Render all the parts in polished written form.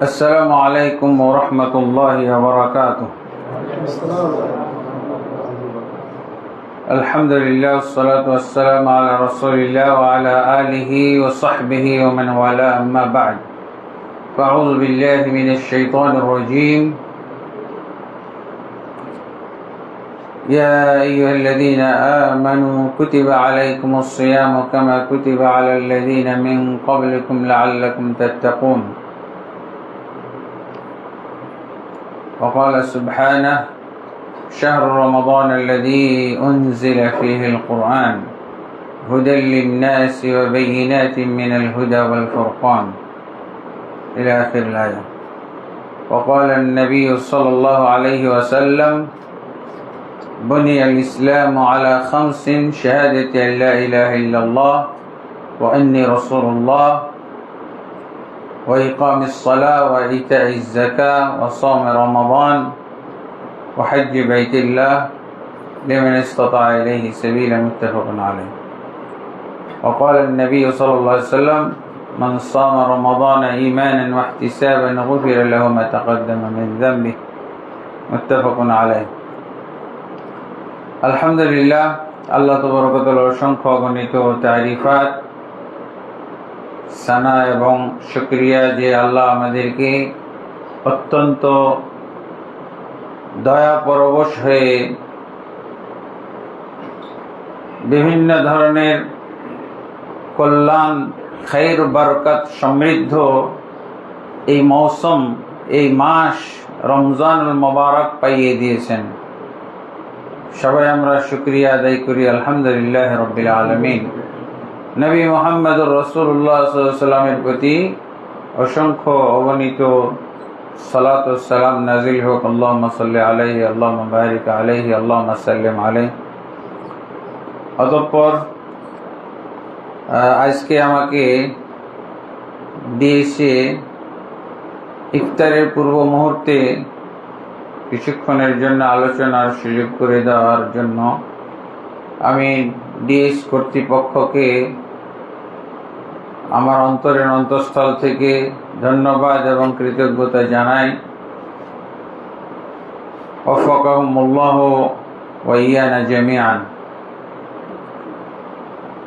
السلام عليكم ورحمة الله وبركاته. الحمد لله والصلاة والسلام على رسول الله وعلى آله وصحبه ومن والاه، أما بعد، فأعوذ بالله من الشيطان الرجيم. يا أيها الذين آمنوا كتب عليكم الصيام كما كتب على الذين من قبلكم لعلكم تتقون. وقال سبحانه: شهر رمضان الذي أنزل فيه القرآن هدى للناس وبينات من الهدى والفرقان إلى آخر الآية. وقال النبي صلى الله عليه وسلم: بني الإسلام على 5: شهادة أن لا إله إلا الله وأني رسول الله وإقام الصلاة وإيتاء الزكاة وصوم رمضان وحج بيت الله لمن استطاع إليه سبيلا، متفق عليه. وقال النبي صلى الله عليه وسلم: من صام رمضان إيمانا واحتسابا غفر له ما تقدم من ذنبه، متفق عليه. আলহামদুলিল্লাহ, আল্লাহ তাবারক ওয়া তাআলার অসংখ্য অগণিত তারিফাত, সানা এবং শুকরিয়া যে আল্লাহ আমাদেরকে অত্যন্ত দয়া পরবশ হয়ে বিভিন্ন ধরনের কল্যাণ, খাইর, বরকত সমৃদ্ধ এই মৌসুম, এই মাস রমজানুল মুবারক পাইয়ে দিয়েছেন। সবাই আমরা শুকরিয়া আদায় করি আলহামদুলিল্লাহ রাব্বিল আলামিন। নবী মুহাম্মদুর রাসূলুল্লাহ সাল্লাল্লাহু আলাইহি ওয়াসাল্লামের প্রতি অসংখ্য অগণিত সালাত ও সালাম নাজিল হোক। আল্লাহুম্মা সাল্লি আলাইহি, আল্লাহুম্মা বারিক আলাইহি, আল্লাহুম্মা সাল্লিম আলাইহি। অতঃপর আজকে আমাকে দিয়েছে ইফতারের পূর্ব মুহূর্তে কিছুক্ষণের জন্য আলোচনার সুযোগ করে দেওয়ার জন্য আমি ডিএস কর্তৃপক্ষকে আমার অন্তরের অন্তঃস্থল থেকে ধন্যবাদ এবং কৃতজ্ঞতা জানাই। ওয়াফাকাহুমুল্লাহু ওয়া ইয়ানা জামিআন।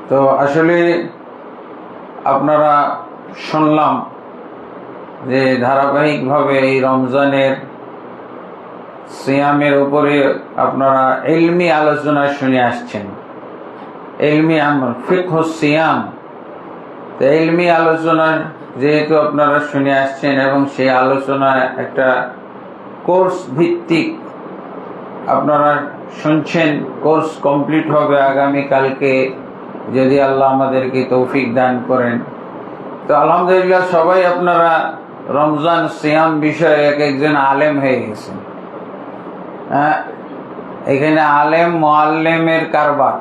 তো আসলে আপনারা শুনলাম যে ধারাবাহিকভাবে এই রমজানের সিয়ামের উপরে আপনারা ইলমি আলোচনা শুনে আসছেন। ইলমি আমল, ফিকহ সিয়াম। তো ইলমি আলোচনা যেহেতু আপনারা শুনে আসছেন এবং সেই আলোচনা একটা কোর্স ভিত্তিক আপনারা শুনছেন, কোর্স কমপ্লিট হবে আগামীকালকে যদি আল্লাহ আমাদেরকে তৌফিক দান করেন। তো আলহামদুলিল্লাহ, সবাই আপনারা রমজান সিয়াম বিষয়ে এক একজন আলেম হয়ে গেছেন। এখানে আলেম মুআল্লিমের কারবার।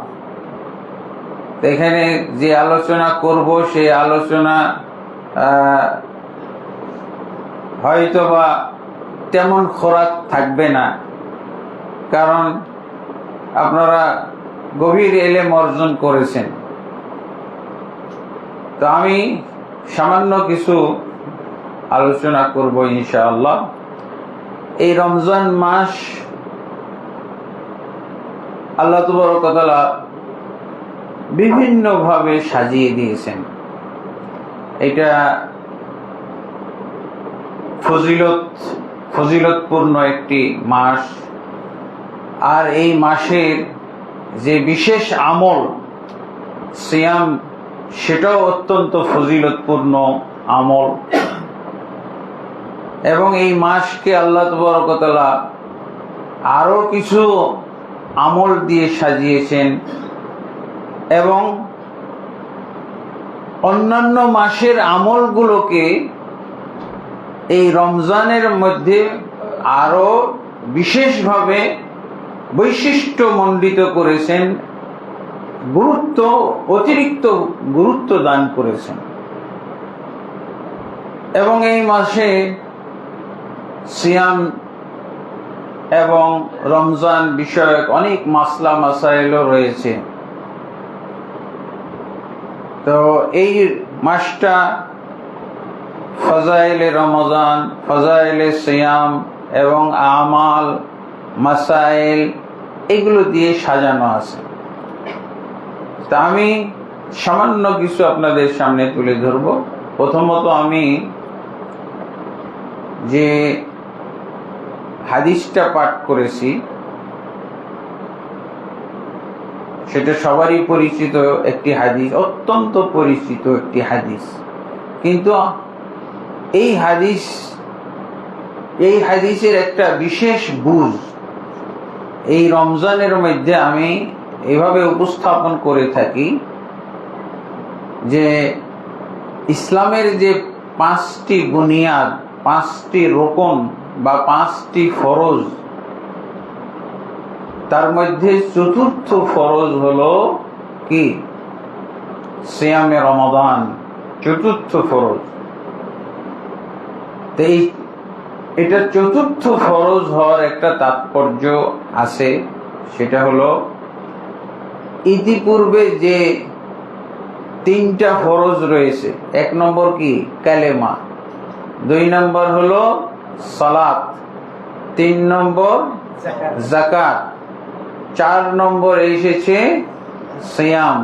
এখানে যে আলোচনা করব সেই আলোচনা হয়তোবা তেমন খোরাক থাকবে না, কারণ আপনারা গভীর ইলম অর্জন করেছেন। তো আমি সামান্য কিছু আলোচনা করব ইনশাআল্লাহ। এই রমজান মাস আল্লাহ তাবারক ওয়া তাআলা বিভিন্নভাবে সাজিয়ে দিয়েছেন। এটা ফজিলতপূর্ণ একটি মাস। আর এই মাসের যে বিশেষ আমল সিয়াম, সেটাও অত্যন্ত ফজিলতপূর্ণ আমল। এবং এই মাসকে আল্লাহ তাবারক ওয়া তাআলা আরো কিছু আমল দিয়ে সাজিয়েছেন এবং অন্যান্য মাসের আমলগুলোকে এই রমজানের মধ্যে আরো বিশেষভাবে বৈশিষ্ট্যমণ্ডিত করেছেন, অতিরিক্ত গুরুত্ব দান করেছেন। এবং এই মাসে সিয়াম এবং রমজান বিষয়ক অনেক মাসলা মাসাইলও রয়েছে। তো এই মাসটা ফজাইলে রমজান, ফজাইলে সিয়াম এবং আমাল, মাসাইল, এগুলো দিয়ে সাজানো আছে। তা আমি সামান্য কিছু আপনাদের সামনে তুলে ধরব। প্রথমত আমি যে হাদিসটা পাঠ করেছি সেটা সবারই পরিচিত একটি হাদিস, অত্যন্ত পরিচিত একটি হাদিস। কিন্তু এই হাদিসের একটা বিশেষ বুঝ এই রমজানের মধ্যে আমি এভাবে উপস্থাপন করে থাকি যে ইসলামের যে 5টি বুনিয়াদ, 5টি রোকন বা 5টি ফরজ, তার মধ্যে চতুর্থ ফরজ হলো কি? সিয়ামে রমাদান, চতুর্থ ফরজ। এটা চতুর্থ ফরজ হওয়ার একটা তাৎপর্য আছে। সেটা হলো ইতিপূর্বে যে 3টা ফরজ রয়েছে, 1 নম্বর কি? কালেমা, 2 নম্বর হলো সালাত, 3 নম্বর যাকাত, 4 নম্বর এসেছে সিয়াম,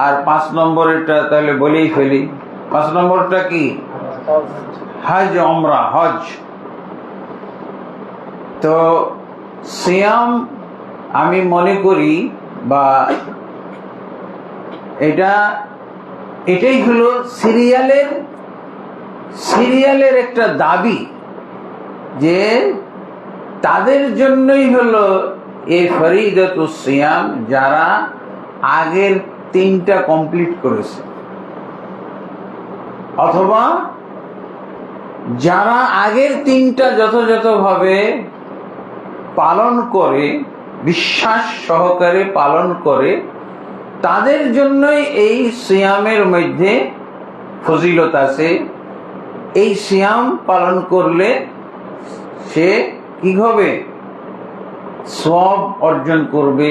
আর 5 নম্বরটা তাহলে বলেই ফেলি। 5 নম্বরটা কি? হজ, উমরা, হজ। তো সিয়াম আমি মনে করি বা এটাই হলো সিরিয়ালের একটা দাবি, যে তাদের জন্যই হলো এই ফরিদাতুস সিয়াম যারা আগের 3টা কমপ্লিট করেছে, অথবা যারা আগের 3টা যথাযথভাবে পালন করে, বিশ্বাস সহকারে পালন করে, তাদের জন্যই এই সিয়ামের মধ্যে ফজিলত আছে। এই সিয়াম পালন করলে সে কি হবে? সওয়াব অর্জন করবে।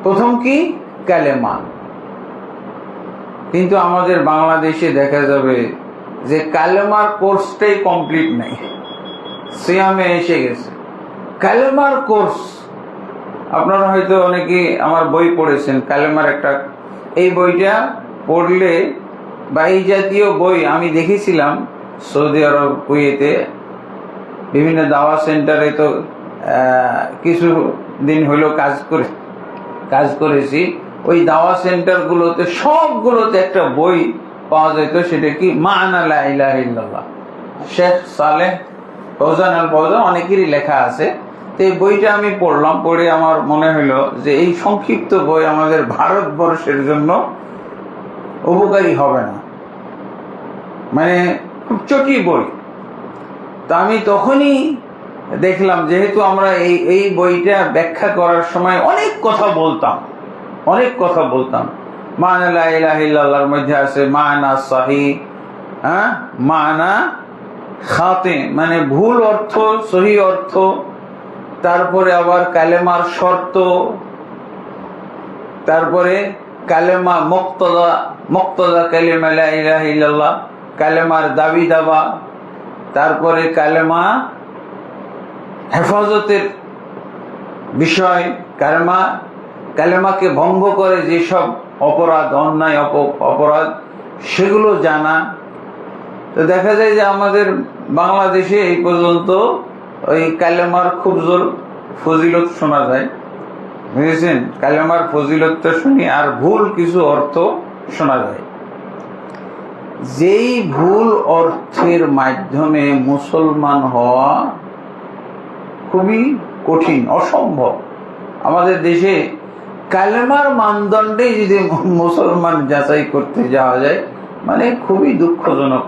প্রথম কি? কালেমা। কিন্তু আমাদের বাংলাদেশে দেখা যাবে যে কালেমার কোর্সটাই কমপ্লিট নাই, সিয়ামে এসে গেছে কালেমার কোর্স। আপনারা হয়তো অনেকে আমার বই পড়েছেন, কালেমার একটা, এই বইটা পড়লে বা এই জাতীয় বই আমি দেখেছিলাম সৌদি আরব, কুয়েতে বিভিন্ন দাওয়া সেন্টারে। তো কিছু দিন হলো কাজ করেছি। ওই দাওয়া সেন্টারগুলোতে সবগুলোতে একটা বই পাওয়া যেত। সেটা কি? মা'না লা ইলাহা ইল্লাল্লাহ, শেখ সালেহ ফৌজান আল ফৌজান, অনেকেরই লেখা আছে। তো এই বইটা আমি পড়লাম, পড়ে আমার মনে হলো যে এই সংক্ষিপ্ত বই আমাদের ভারতবর্ষের জন্য উপকারী হবে না, মানে খুব চটি বই। তা আমি তখনই দেখলাম, যেহেতু আমরা এই বইটা ব্যাখ্যা করার সময় অনেক কথা বলতাম। মা'না লা ইলাহা ইল্লাল্লাহর মধ্যে আছে মা'না সহিহ, মা'না খাতে, মানে ভুল অর্থ, সহি অর্থ, তারপরে আবার কালেমার শর্ত, তারপরে কালেমা মুক্তদা কালেমা লা ইলাহা ইল্লাল্লাহ, কালেমার দাবি দাবা, তারপরে কালেমা হেফাজতের বিষয়, কালেমাকে ভঙ্গ করে যেসব অপরাধ, অন্যায় অপরাধ, সেগুলো জানা। তো দেখা যায় যে আমাদের বাংলাদেশে এই পর্যন্ত ওই কালেমার খুব জোর ফজিলত শোনা যায়, বুঝেছেন? কালেমার ফজিলতটা শুনি, আর ভুল কিছু অর্থ শোনা যায়। যেই ভুল অর্থের মাধ্যমে মুসলমান হওয়া খুবই কঠিন, অসম্ভব। আমাদের দেশে কালেমার মানদণ্ডে যদি মুসলমান যাচাই করতে যাওয়া যায়, মানে খুবই দুঃখজনক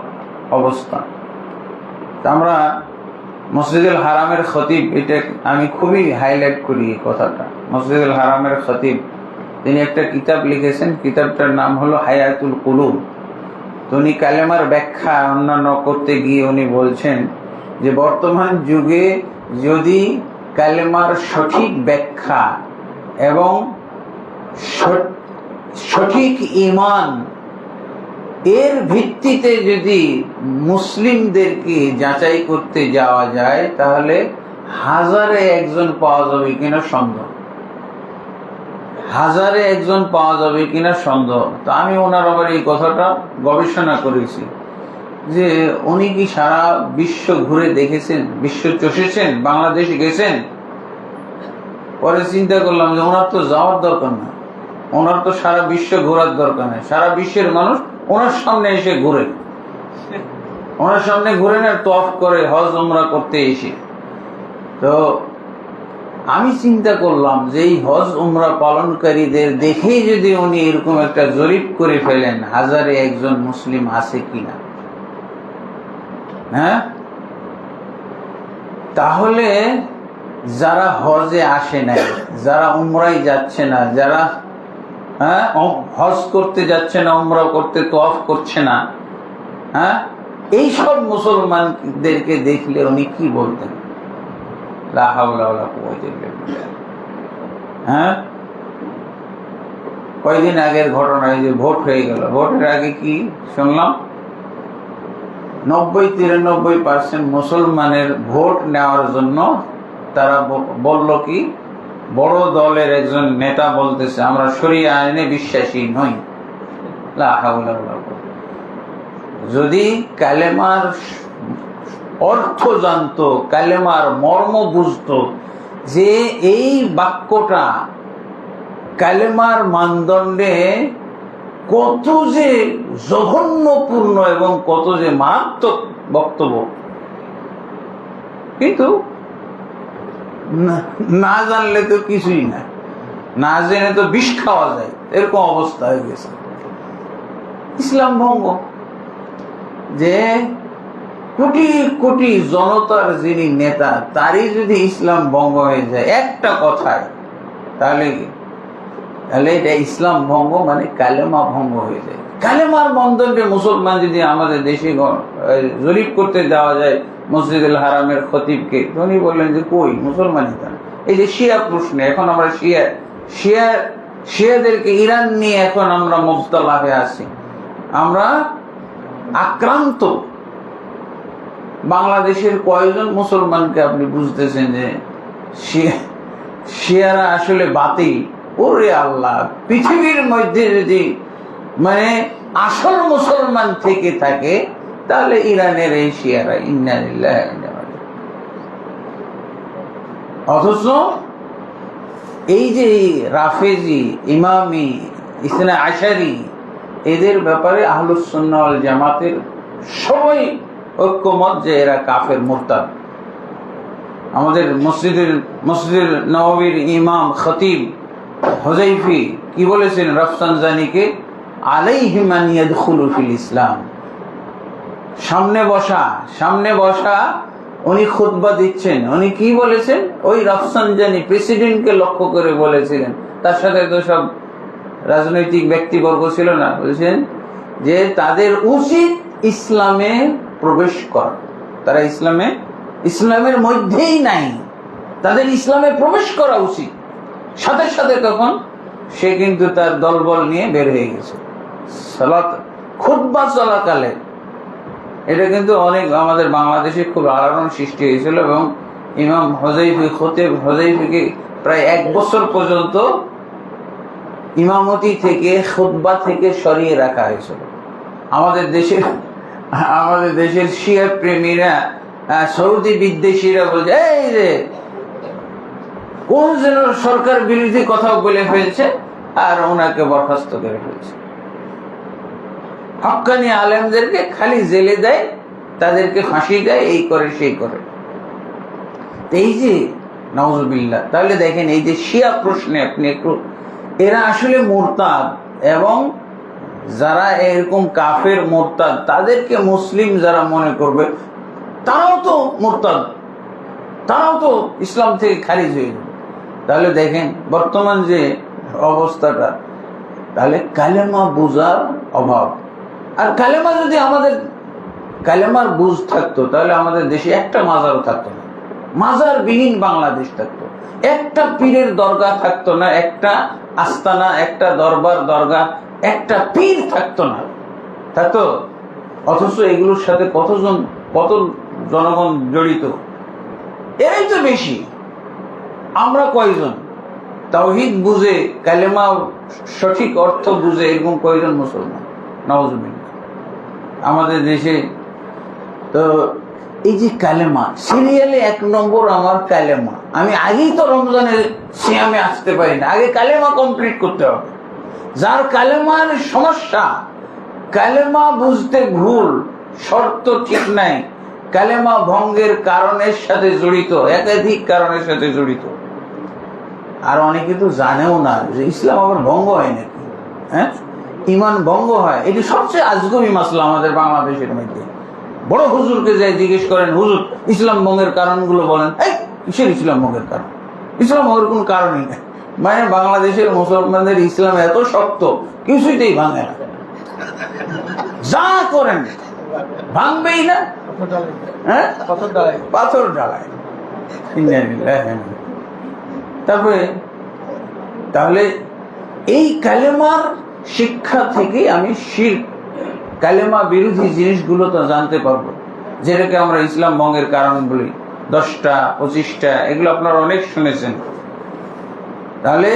অবস্থা। আমরা মসজিদুল হারামের খতিব, এটা আমি খুবই হাইলাইট করি এই কথাটা। মসজিদুল হারামের খতিব তিনি একটা কিতাব লিখেছেন, কিতাবটার নাম হলো হায়াতুল কুলুব। তো উনি কালেমার ব্যাখ্যা অন্যান্য করতে গিয়ে উনি বলছেন যে বর্তমান যুগে যদি কালেমার সঠিক ব্যাখ্যা এবং সঠিক ঈমান এর ভিত্তিতে যদি মুসলিমদেরকে যাচাই করতে যাওয়া যায় তাহলে হাজারে একজন পাওয়া যাবে কিনা সন্দেহ, হাজারে একজন পাওয়া যাবে কিনা সন্দেহ। তো আমি ওনার আবার এই কথাটা গবেষণা করেছি যে উনি কি সারা বিশ্ব ঘুরে দেখেছেন, বিশ্ব চষেছেন, বাংলাদেশে গেছেন? পরে চিন্তা করলাম যে ওনার তো যাওয়ার দরকার না, ওনার তো সারা বিশ্ব ঘোরার দরকার নেই। সারা বিশ্বের মানুষ ওনার সামনে এসে ঘুরে, ওনার সামনে ঘুরে না তওয়াফ করে, হজ উমরা করতে এসে। তো আমি চিন্তা করলাম যে এই হজ উমরা পালনকারীদের দেখেই যদি উনি এরকম একটা জরিপ করে ফেলেন হাজারে একজন মুসলিম আছে কিনা, হ্যাঁ, তাহলে যারা হজে আসে নাই, যারা উমরায় যাচ্ছে না, যারা হজ করতে যাচ্ছে না, উমরা করতে তওয়াফ করছে না, হ্যাঁ, এই সব মুসলমানদেরকে দেখলে উনি কি বলতেন? লা হাওলা ওয়ালা কুওয়াতা ইল্লা বিল্লাহ। হ্যাঁ, কয়েকদিন আগের ঘটনা, এই যে ভোট হয়ে গেল, ভোটের আগে কি শুনলাম? 90-93% মুসলমানের ভোট নেওয়ার জন্য তারা বলল কি, বড় দলের একজন নেতা বলতেছে আমরা শরিয়া আইনে বিশ্বাসী নই। লা হাওলা ওয়ালা কুওয়াতা। যদি কালেমার অর্থ জানতো, কালেমার মর্ম বুঝতো, যে এই বাক্যটা কালেমার মানদণ্ডে কত যে জঘন্যপূর্ণ এবং কত যে মারাত্মক বক্তব্য, কিন্তু না জানলে তো কিছুই না, না জেনে তো বিষ খাওয়া যায়, এরকম অবস্থা হয়ে গেছে। ইসলাম ভঙ্গ, যে কোটি কোটি জনতার যিনি নেতা তারই যদি ইসলাম ভঙ্গ হয়ে যায় একটা কথায়, তাহলে এটা ইসলাম ভঙ্গ, মানে কালেমা ভঙ্গ হয়ে যায়। কালেমার মানদণ্ডে মুসলমান যদি আমাদের দেশে জরিপ করতে দেওয়া যায় মসজিদুল হারামের খতিবকে, উনি বললেন যে কই মুসলমানই তা। এই যে শিয়া প্রশ্নে এখন আমরা শিয়াদেরকে ইরান নিয়ে এখন আমরা মুবতলা হয়ে আছি, আমরা আক্রান্ত। বাংলাদেশের কয়েকজন মুসলমানকে আপনি বুঝতেছেন যে শিয়ারা আসলে বাতিল? ওরে আল্লাহ, পৃথিবীর মধ্যে যদি মানে আসল মুসলমান থেকে থাকে তাহলে ইরানের এই শিয়ারা। ইন্না লিল্লাহি ওয়া ইন্না ইলাইহি রাজিউন। অথচ এই যে রাফেজি, ইমামি, ইসনা আশারি, এদের ব্যাপারে আহলুস সুন্নাহ ওয়াল জামাতের সবাই ঐক্যমত যে এরা কাফের, মুরতাদ। আমাদের মসজিদের নববীর ইমাম খতিব হুযাইফি কি বলেছেন রাফসানজানিকে? আলাইহি মান ইয়াদখুলু ফিল ইসলাম। সামনে বসা উনি খুতবা দিচ্ছেন, উনি কি বলেছেন? ওই রাফসানজানি প্রেসিডেন্টকে লক্ষ্য করে বলেছিলেন, তার সাথে তো সব রাজনৈতিক ব্যক্তিবর্গ ছিল না, বলছেন যে তাদের উচিত ইসলামে প্রবেশ করা, তারা ইসলামের মধ্যেই নাই, তাদের ইসলামে প্রবেশ করা উচিত। সাথে সাথে তখন সে কিন্তু তার দলবল নিয়ে বের হয়ে গেছে সালাত খুতবা চলাকালে। এটা কিন্তু অনেক আমাদের বাংলাদেশে খুব আলোড়ন সৃষ্টি হয়েছিল এবং ইমাম হুযাইফিকে প্রায় 1 বছর পর্যন্ত ইমামতি থেকে, খুতবা থেকে সরিয়ে রাখা হয়েছিল। আমাদের দেশের শিয়া প্রেমীরা, সৌদি বিদ্বেষীরা বলছে এই যে কোন যেন সরকার বিরোধী কথা বলে ফেলছে আর ওনাকে বরখাস্ত করে ফেলছে। হক্কানি আলেমদেরকে খালি জেলে দেয়, তাদেরকে ফাঁসি দেয়, এই করে সেই করে। এই যে নাউজুবিল্লাহ। তাহলে দেখেন এই যে শিয়া প্রশ্নে আপনি একটু, এরা আসলে মুরতাদ, এবং যারা এরকম কাফের মুরতাদ তাদেরকে মুসলিম যারা মনে করবে তারাও তো মুরতাদ, তারাও তো ইসলাম থেকে খারিজ হয়ে যাবে। তাহলে দেখেন বর্তমান যে অবস্থাটা, তাহলে কালেমা বুঝার অভাব। আর কালেমা যদি আমাদের কালেমার বুঝ থাকতো তাহলে আমাদের দেশে একটা মাজারও থাকতো না, মাজার বিহীন বাংলাদেশ থাকতো, একটা পীরের দরগা থাকতো না, একটা আস্তানা, একটা দরবার দরগা, একটা পীর থাকতো না। তা তো, অথচ এগুলোর সাথে কত জনগণ জড়িত, এরাই তো বেশি। আমরা কয়জন তাওহীদ বুঝে, কালেমা সঠিক অর্থ বুঝে এরকম কয়জন মুসলমান? নাউজুবিল্লাহ। আমাদের দেশে তো এই যে কালেমা, সিরিয়ালে 1 নম্বর আমার কালেমা। আমি আগেই তো রমজানের সিয়ামে আসতে পারি না, আগে কালেমা কমপ্লিট করতে হবে। যার কালেমার সমস্যা, কালেমা বুঝতে ভুল, শর্ত ঠিক নাই, কালেমা ভঙ্গের কারণের সাথে জড়িত, একাধিক কারণের সাথে জড়িত। আর অনেকে তো জানেও না যে ইসলাম আবার ভঙ্গ হয় নাকি, হ্যাঁ, ইমান ভঙ্গ হয়। এটি সবচেয়ে আজগবি মাসলা আমাদের বাংলাদেশের মধ্যে। বড় হুজুরকে যাই জিজ্ঞেস করেন, হুজুর ইসলাম ভঙ্গের কারণগুলো বলেন। এই কিসের ইসলাম ভঙ্গের কারণ? ইসলাম ভঙ্গের কোন কারণই নেই। মানে বাংলাদেশের মুসলমানদের ইসলাম এত শক্ত, কিছুতেই ভাঙে না, যা করেন ভাঙবেই না, হ্যাঁ, পাথর ডালায়। তারপরে তাহলে এই কালেমার শিক্ষা থেকে আমি শিরক, কালেমা বিরোধী জিনিসগুলো তো জানতে পারবো, যেটাকে আমরা ইসলাম ভঙ্গের কারণ বলি। 10টা 25টা, এগুলো আপনারা অনেক শুনেছেন। তাহলে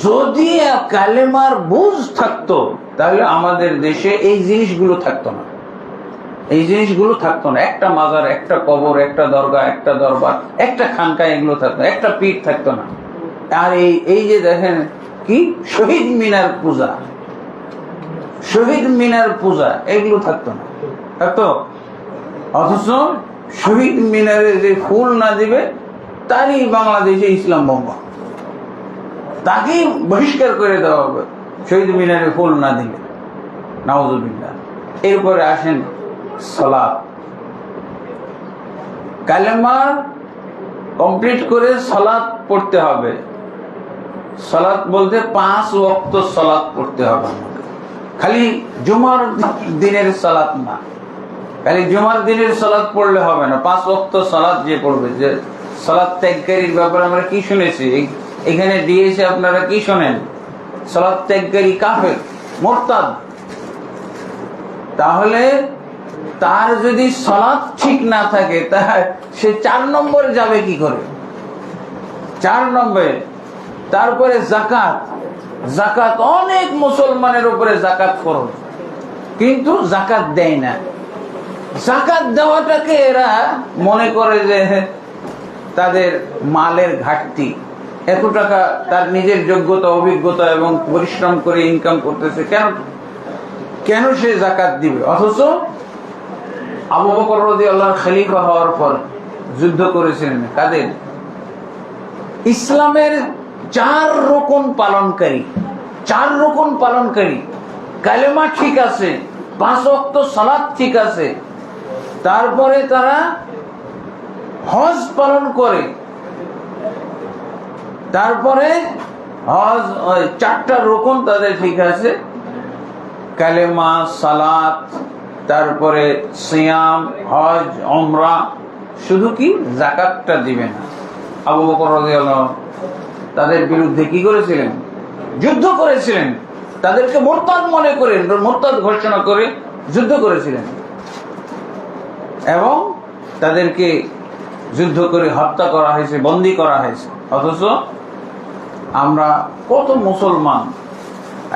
যদি কালেমার বুঝ থাকতো, তাহলে আমাদের দেশে এই জিনিসগুলো থাকতো না, এই জিনিসগুলো থাকতো না। একটা মাজার, একটা কবর, একটা দরগা, একটা দরবার, একটা খানকা, এগুলো থাকতো, একটা পীঠ থাকতো না। আর এই যে দেখেন কি শহীদ মিনার পূজা, শহীদ মিনার পূজা, এগুলো থাকতো না, থাকতো? অথচ শহীদ মিনারে যে ফুল না দিবে, তারই বাংলাদেশে ইসলাম ভঙ্গ, তাকেই বহিষ্কার করে দেওয়া হবে শহীদ মিনারে ফুল না দিলে। নাউজুবিল্লাহ। এরপরে আসেন সালাত। কালেমা কমপ্লিট করে সালাত পড়তে হবে। সালাত বলতে 5 ওয়াক্ত সালাত পড়তে হবে। খালি জুমার দিনের সালাত না, খালি জুমার দিনের সালাত পড়লে হবে না। 5 ওয়াক্ত সালাত যে পড়বে, যে সালাত ত্যাগকারীর ব্যাপারে আমরা কি শুনেছি, এখানে দিয়েছে, আপনারা কি শোনেন? সালাত ত্যাগকারী কাফের, মুরতাদ। তাহলে তার যদি সালাত ঠিক না থাকে, তা সে 4 নম্বরে যাবে কি করে? 4 নম্বরে। তারপরে জাকাত, জাকাত অনেক মুসলমানের উপরে জাকাত ফরজ, কিন্তু জাকাত দেয় না। জাকাত দেওয়াটাকে এরা মনে করে যে তাদের মালের ঘাটতি, এত টাকা তার নিজের যোগ্যতা, অভিজ্ঞতা এবং পরিশ্রম করে ইনকাম করতেছে, কেন সে জাকাত দিবে? অথচ আবু বকর রাদিয়াল্লাহু আনহু খলিফা হওয়ার পর যুদ্ধ করেছিলেন কাদের? ইসলামের 4 রকম পালনকারী, 4 রকম পালনকারী। কালেমা ঠিক আছে, 5 ওয়াক্ত সালাত ঠিক আছে, তারপরে তারা হজ পালন করে, তারপরে হজ, 4টা রকম তাদের ঠিক আছে, কালেমা, সালাত, তারপরে সিয়াম, হজ, উমরা। শুধু কি যাকাতটা দিবে না। আবু বকর রাদিয়াল্লাহু আনহু তাদের বিরুদ্ধে কি করেছিলেন? যুদ্ধ করেছিলেন, তাদেরকে মুরতাদ মনে করে, মুরতাদ ঘোষণা করে যুদ্ধ করেছিলেন, এবং তাদেরকে যুদ্ধ করে হত্যা করা হয়েছে, বন্দী করা হয়েছে। অথচ আমরা কত মুসলমান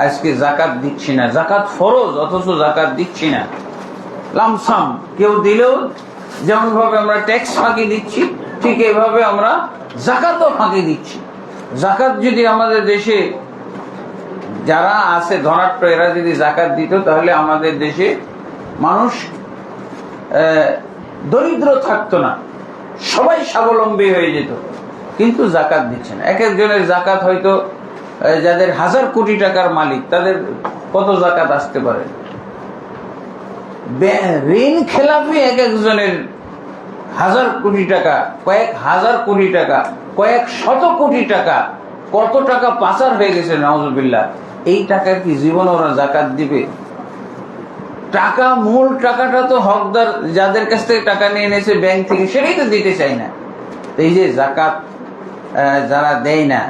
আজকে জাকাত দিচ্ছি না। জাকাত ফরজ, অথচ জাকাত দিচ্ছি না। লামসাম কেউ দিলেও যেমন ভাবে আমরা ট্যাক্স ফাঁকি দিচ্ছি, ঠিক এইভাবে আমরা জাকাতও ফাঁকি দিচ্ছি। জাকাত যদি আমাদের দেশে যারা আছে ধনাঢ্য, এরা যদি জাকাত দিত, তাহলে আমাদের দেশে মানুষ দরিদ্র থাকতো না, সবাই স্বাবলম্বী হয়ে যেত। কিন্তু জাকাত দিচ্ছে না। এক একজনের জাকাত হয়তো, যাদের 1000 কোটি টাকার মালিক, তাদের কত জাকাত আসতে পারে? ঋণ খেলাপি এক একজনের 1000 কোটি টাকা, কয়েক হাজার কোটি টাকা, কয়েক শত কোটি টাকা, কত টাকা পাচার হয়ে গেছে, নাউজুবিল্লাহ। এই টাকার কি জীবন ওরা জাকাত দিবে? টাকা, মূল টাকাটা তো হকদার যাদের কাছ থেকে টাকা নিয়ে এনেছে ব্যাংক থেকে, সেটাই তো দিতে চাই না। এই যে জাকাত যারা দেয় না,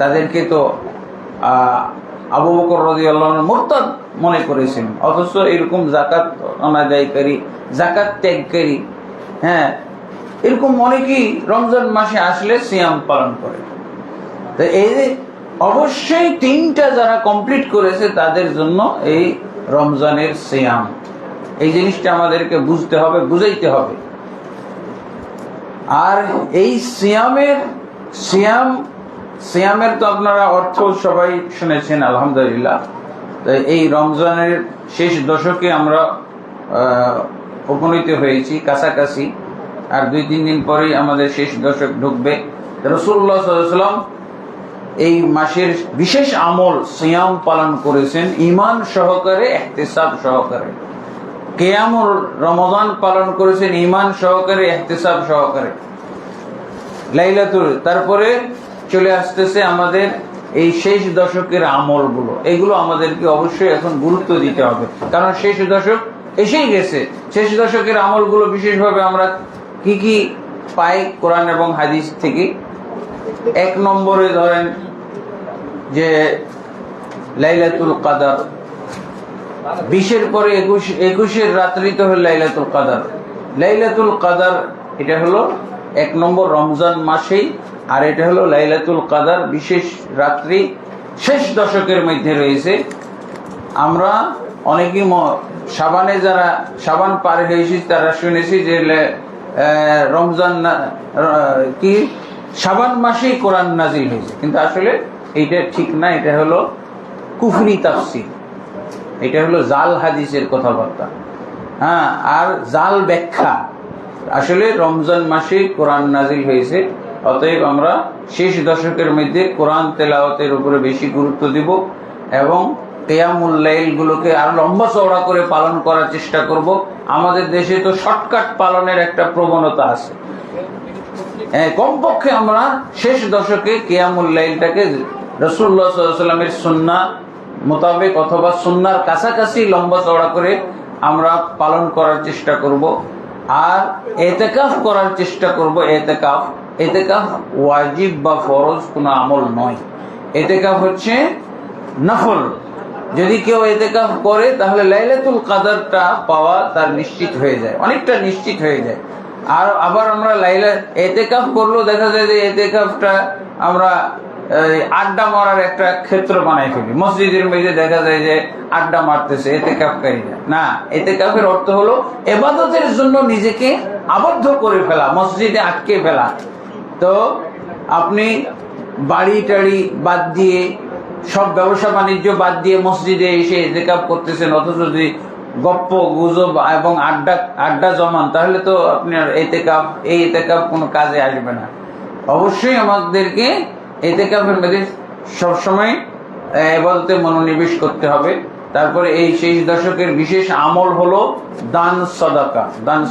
তাদেরকে তো আবু বকর রাদিয়াল্লাহু আনহু মুরতাদ মনে করেছিলেন, অথচ এরকম জাকাত অনাদায়কারী, জাকাত ত্যাগকারী, হ্যাঁ, এরকম অনেকেই রমজান মাসে আসলে সিয়াম পালন করে। তো এই অবশ্যই 3টা যারা কমপ্লিট করেছে তাদের জন্য এই রমজানের সিয়াম, এই জিনিসটা আমাদেরকে বুঝতে হবে, বুঝাইতে হবে। আর এই সিয়ামের তো আপনারা অর্থ সবাই শুনেছেন আলহামদুলিল্লাহ। এই রমজানের শেষ দশকে আমরা উপনীত হয়েছি, কাছাকাছি, আর 2-3 দিন পরেই আমাদের শেষ দশক ঢুকবে। রাসূলুল্লাহ সাল্লাল্লাহু আলাইহি ওয়াসাল্লাম এই মাসের বিশেষ আমল সিয়াম পালন করেছেন ঈমান সহকারে, ইহতিসাব সহকারে। কিয়ামুল রমাদান পালন করেছেন ঈমান সহকারে, ইহতিসাব সহকারে। লাইলাতুল, তারপরে চলে আসতেছে আমাদের এই শেষ দশকের আমলগুলো, এগুলো আমাদেরকে অবশ্যই এখন গুরুত্ব দিতে হবে, কারণ শেষ দশক এসেই গেছে। শেষ দশকের আমলগুলো বিশেষভাবে আমরা কি কি পাই কোরআন এবং হাদিস থেকে। 1 নম্বরে ধরেন যে লাইলাতুল কাদার, 20-এর পরে 21-এর রাত্রি তো হলো লাইলাতুল কাদার। লাইলাতুল কাদার এটা হলো 1 নম্বর রমজান মাসেই, আর এটা হলো লাইলাতুল কাদার বিশেষ রাত্রি, শেষ দশকের মধ্যে রয়েছে। আমরা অনেকেই শাবানে, যারা শাবান পার হয়েছি তারা শুনেছি যে রমজান কি শাবান মাসেই কোরআন নাজিল হয়েছে, কিন্তু আসলে এইটা ঠিক না। এটা হলো কুফরি তাফসীর, এটা হলো জাল হাদিসের কথাবার্তা, হ্যাঁ, আর জাল ব্যাখ্যা। আসলে রমজান মাসে কোরআন নাজিল হয়েছে। অতএব আমরা শেষ দশকের মধ্যে কোরআন তেলাওয়াতের উপরে বেশি গুরুত্ব দিব এবং কিয়ামুল লাইল গুলোকে আরো লম্বা চওড়া করে পালন করার চেষ্টা করব। আমাদের দেশে তো শর্টকাট পালনের একটা প্রবণতা আছে। কমপক্ষে আমরা শেষ দশকে কিয়ামুল লাইলটাকে রাসূলুল্লাহ সাল্লাল্লাহু আলাইহি ওয়াসাল্লামের সুন্নাহ মোতাবেক অথবা সুন্নাহর কাছাকাছি লম্বা চওড়া করে আমরা পালন করার চেষ্টা করব। আর ইতিকাফ করার চেষ্টা করব। ইতিকাফ ওয়াজিব বা ফরজ কোনো আমল নয়, ইতিকাফ হচ্ছে নফল। যদি কেউ ইতিকাফ করে তাহলে লাইলাতুল কাদরটা পাওয়া তার নিশ্চিত হয়ে যায়, অনেকটা নিশ্চিত হয়ে যায়। আর আবার আমরা ইতিকাফ করলেও দেখা যায় যে ইতিকাফটা আমরা আড্ডা মারার একটা ক্ষেত্র বানাই ফেলি। মসজিদের মধ্যে দেখা যায় যে আড্ডা মারতেছে ইতিকাফকারীরা। না, ইতিকাফের অর্থ হলো ইবাদতের জন্য নিজেকে আবদ্ধ করে ফেলা, মসজিদে আটকে ফেলা। তো আপনি বাড়ি টাড়ি বাদ দিয়ে, সব ব্যবসা বাণিজ্য বাদ দিয়ে মসজিদে এসে ইতিকাফ করতেছেন, অথচ যদি গপ্প গুজব এবং আড্ডা জমান, তাহলে তো আপনার এই ইতিকাফ কোনো কাজে আসবে না। অবশ্যই আমাদেরকে ইতিকাফের মধ্যে সবসময় ইবাদতে মনোনিবেশ করতে হবে। তারপরে এই শেষ দশকের বিশেষ আমল হলো দান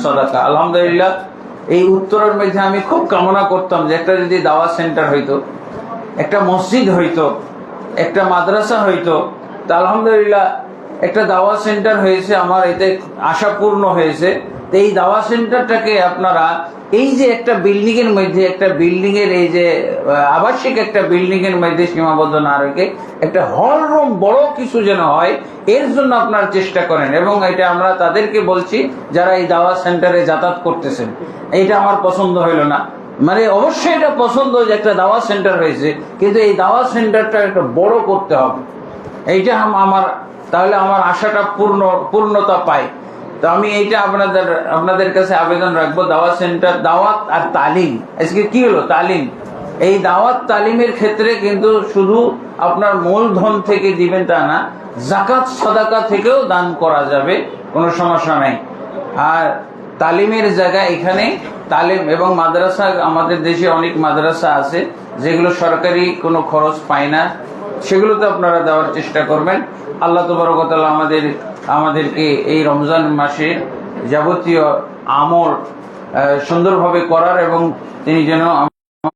সদাকা। আলহামদুলিল্লাহ, এই উত্তরের মধ্যে আমি খুব কামনা করতাম যে একটা যদি দাওয়া সেন্টার হইতো, একটা মসজিদ হইতো, একটা মাদ্রাসা হইতো। তা আলহামদুলিল্লাহ একটা দাওয়া সেন্টার হয়েছে, আমার এতে আশা পূর্ণ হয়েছে। এই দাওয়া সেন্টারটাকে আপনারা এই যে একটা বিল্ডিং এর মধ্যে, একটা বিল্ডিং এর এই যে আবাসিক একটা বিল্ডিং এর মধ্যে সীমাবদ্ধ না রেখে একটা হল রুম বড় কিছু যেন হয়, এর জন্য আপনারা চেষ্টা করেন। এবং এটা আমরা তাদেরকে বলছি যারা এই দাওয়া সেন্টারে যাতায়াত করতেছেন। এইটা আমার পছন্দ হইল না, মানে অবশ্যই এটা পছন্দ যে একটা দাওয়া সেন্টার হয়েছে, কিন্তু এই দাওয়া সেন্টারটা একটা বড় করতে হবে। এইটা তাহলে আমার আশাটা পূর্ণতা পায়। তো আমি এইটা আপনাদের কাছে আবেদন রাখবো। দাওয়াত সেন্টার, দাওয়াত আর তালিম, আজকে কি হলো তালিম, এই দাওয়াত তালিমের ক্ষেত্রে কিন্তু শুধু আপনার মূলধন থেকে দিবেন তা না, যাকাত সাদাকা থেকেও দান করা যাবে, কোনো সমস্যা নাই। আর তালিমের জায়গা এখানে তালিম এবং মাদ্রাসা, আমাদের দেশে অনেক মাদ্রাসা আছে যেগুলো সরকারি কোনো খরচ পায় না, সেগুলোতে আপনারা দেওয়ার চেষ্টা করবেন। আল্লাহ তাবারক ওয়া তাআলা আমাদেরকে এই রমজান মাসে যাবতীয় আমল সুন্দরভাবে করার এবং তিনি যেন